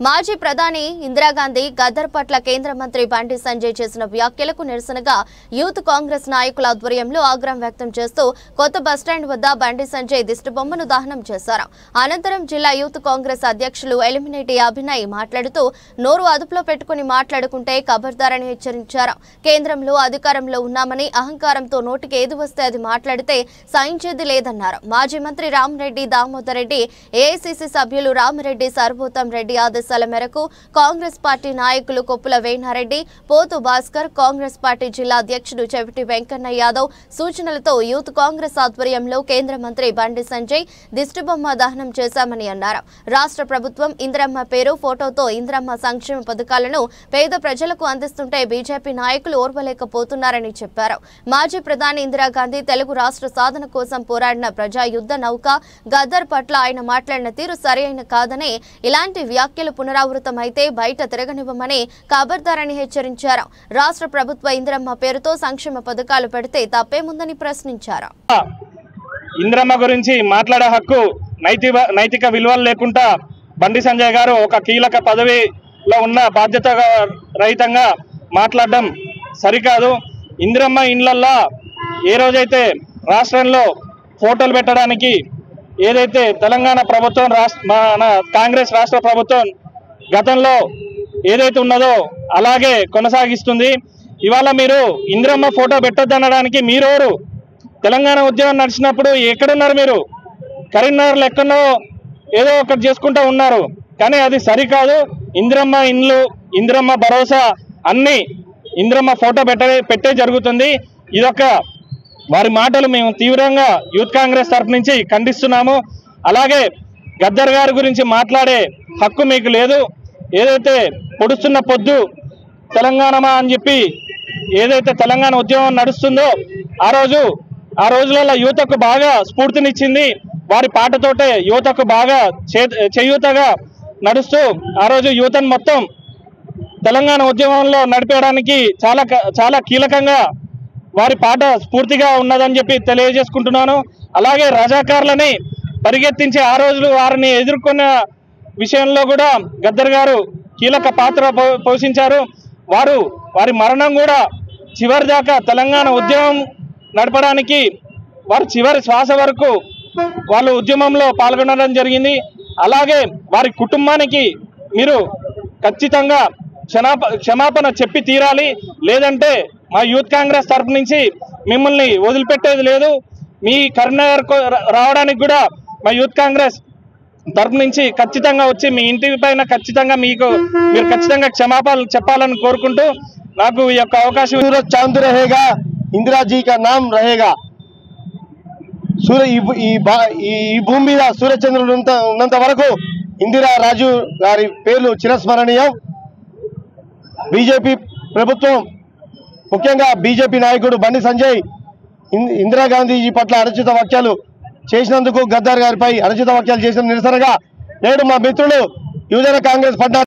మాజీ ప్రధాని ఇందిరాగాంధీ గద్దర్ పట్ల కేంద్ర మంత్రి బండి సంజయ్ చేసిన వ్యాఖ్యలకు నిరసనగా యూత్ కాంగ్రెస్ నాయకుల ఆధ్వర్యంలో ఆగ్రహం వ్యక్తం చేస్తూ కొత్త బస్టాండ్ వద్ద బండి సంజయ్ దిష్టిబొమ్మను దహనం చేశారు. అనంతరం జిల్లా యూత్ కాంగ్రెస్ అధ్యక్షులు ఎలిమినేటి అభినయ్ మాట్లాడుతూ నోరు అదుపులో పెట్టుకుని మాట్లాడుకుంటే ఖబర్దారని హెచ్చరించారు. కేంద్రంలో అధికారంలో ఉన్నామని అహంకారంతో నోటికి ఏది వస్తే అది మాట్లాడితే సహించేది లేదన్నారు. మాజీ మంత్రి రామరెడ్డి దామోదర్ రెడ్డి, ఏఐసీసీ సభ్యులు రామరెడ్డి సర్వోత్తం రెడ్డి ఆదేశాల మేరకు కాంగ్రెస్ పార్టీ నాయకులు కొప్పుల వేణారెడ్డి, పోతు భాస్కర్, కాంగ్రెస్ పార్టీ జిల్లా అధ్యక్షుడు చెవిటి వెంకన్న యాదవ్ సూచనలతో యూత్ కాంగ్రెస్ ఆధ్వర్యంలో కేంద్ర మంత్రి బండి సంజయ్ దిష్టిబొమ్మ దహనం చేశామని అన్నారు. రాష్ట్ర ప్రభుత్వం ఇందిరమ్మ పేరు ఫోటోతో ఇందిరమ్మ సంక్షేమ పథకాలను పేద ప్రజలకు అందిస్తుంటే బీజేపీ నాయకులు ఓర్వలేకపోతున్నారని చెప్పారు. మాజీ ప్రధాని ఇందిరాగాంధీ తెలుగు రాష్ట్ర సాధన కోసం పోరాడిన ప్రజా యుద్ధ నౌక గద్దర్ పట్ల ఆయన మాట్లాడిన తీరు సరైన కాదని, ఇలాంటి వ్యాఖ్యలు పునరావృతమైతే బయట తిరగనివ్వమని ఖబర్దారని హెచ్చరించారు. రాష్ట్ర ప్రభుత్వ ఇందిరమ్మ పేరుతో సంక్షేమ పథకాలు పెడితే తప్పేముందని ప్రశ్నించారు. ఇందిరమ్మ గురించి మాట్లాడే హక్కు నైతిక విలువలు లేకుండా బండి సంజయ్ గారు ఒక కీలక పదవిలో ఉన్న బాధ్యత రహితంగా మాట్లాడడం సరికాదు. ఇందిరమ్మ ఇండ్లల్లో ఏ రోజైతే రాష్ట్రంలో ఫోటోలు పెట్టడానికి ఏదైతే తెలంగాణ ప్రభుత్వం మన కాంగ్రెస్ రాష్ట్ర ప్రభుత్వం గతంలో ఏదైతే ఉన్నదో అలాగే కొనసాగిస్తుంది. ఇవాళ మీరు ఇందిరమ్మ ఫోటో పెట్టొద్దనడానికి మీరెవరు? తెలంగాణ ఉద్యమం నడిచినప్పుడు ఎక్కడున్నారు మీరు? కరీంనగర్లో ఎక్కడో ఏదో ఒకటి చేసుకుంటూ ఉన్నారు, కానీ అది సరికాదు. ఇందిరమ్మ ఇండ్లు, ఇందిరమ్మ భరోసా అన్ని ఇందిరమ్మ ఫోటో పెట్టే జరుగుతుంది. ఇదొక వారి మాటలు మేము తీవ్రంగా యూత్ కాంగ్రెస్ తరఫు నుంచి ఖండిస్తున్నాము. అలాగే గద్దర్ గారి గురించి మాట్లాడే హక్కు మీకు లేదు. ఏదైతే పొడుస్తున్న పొద్దు తెలంగాణమా అని చెప్పి ఏదైతే తెలంగాణ ఉద్యమం నడుస్తుందో ఆ రోజులలో యువతకు బాగా స్ఫూర్తినిచ్చింది. వారి పాటతోటే యువతకు బాగా చేయూతగా నడుస్తూ ఆ రోజు యువతను మొత్తం తెలంగాణ ఉద్యమంలో నడిపేయడానికి చాలా కీలకంగా వారి పాట స్ఫూర్తిగా ఉన్నదని చెప్పి తెలియజేసుకుంటున్నాను. అలాగే రజాకారులని పరిగెత్తించి ఆ రోజులు వారిని ఎదుర్కొన్న విషయంలో కూడా గద్దర్ గారు కీలక పాత్ర పోషించారు. వారి మరణం కూడా చివరి దాకా తెలంగాణ ఉద్యమం నడపడానికి వారు చివరి శ్వాస వరకు వాళ్ళు ఉద్యమంలో పాల్గొనడం జరిగింది. అలాగే వారి కుటుంబానికి మీరు ఖచ్చితంగా క్షమాపణ చెప్పి తీరాలి. లేదంటే మా యూత్ కాంగ్రెస్ తరఫు నుంచి మిమ్మల్ని వదిలిపెట్టేది లేదు. మీ కరీంనగర్ రావడానికి కూడా మా యూత్ కాంగ్రెస్ తరఫు నుంచి ఖచ్చితంగా వచ్చి మీ ఇంటి పైన ఖచ్చితంగా మీరు ఖచ్చితంగా క్షమాపణలు చెప్పాలని కోరుకుంటూ నాకు ఈ యొక్క అవకాశం. సూరజ్ చాంద్ रहेगा, इंदिरा जी का नाम रहेगा. ఈ భూమి మీద సూర్యచంద్రుడు ఉన్నంత వరకు ఇందిరా రాజు గారి పేర్లు చిరస్మరణీయం. బీజేపీ ప్రభుత్వం, ముఖ్యంగా బీజేపీ నాయకుడు బండి సంజయ్ ఇందిరాగాంధీజీ పట్ల అనుచిత వ్యాఖ్యలు చేసినందుకు, గద్దర్ గారిపై అనుచిత వ్యాఖ్యలు చేసిన నిరసనగా నేడు మా మిత్రులు యువజన కాంగ్రెస్ పట్ల